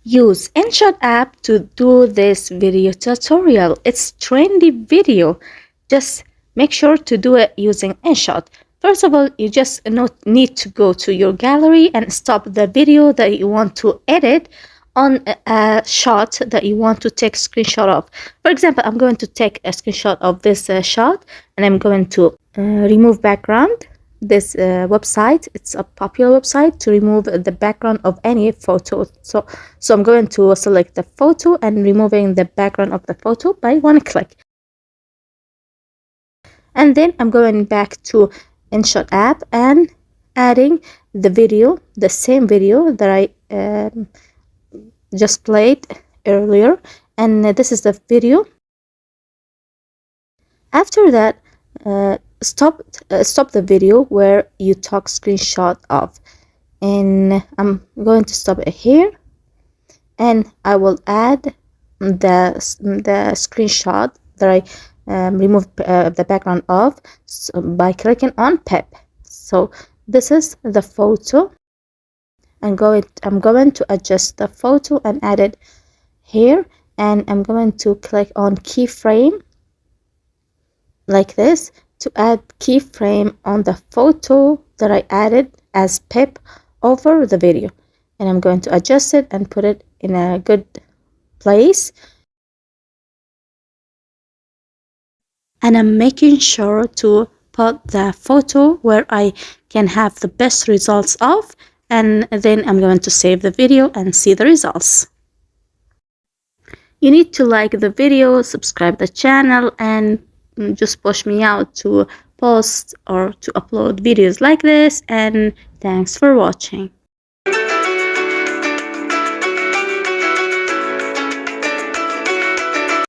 Use InShot app to do this video tutorial. It's trendy video. Just make sure to do it using InShot. First of all, you just need to go to your gallery and stop the video that you want to edit on a shot that you want to take screenshot of. For example, I'm going to take a screenshot of this shot, and I'm going to remove background. This website, it's a popular website to remove the background of any photo. So I'm going to select the photo and removing the background of the photo by one click. And then I'm going back to InShot app and adding the video, the same video that I just played earlier, and this is the video. After that, stop the video where you took screenshot of, and I'm going to stop it here, and I will add the screenshot that I removed the background of, by clicking on pip. So this is the photo. I'm going to adjust the photo and add it here, and I'm going to click on keyframe like this to add keyframe on the photo that I added as pip over the video, and I'm going to adjust it and put it in a good place, and I'm making sure to put the photo where I can have the best results of, and then I'm going to save the video and see the results. You need to like the video, subscribe the channel, and just push me out to post or to upload videos like this, and thanks for watching.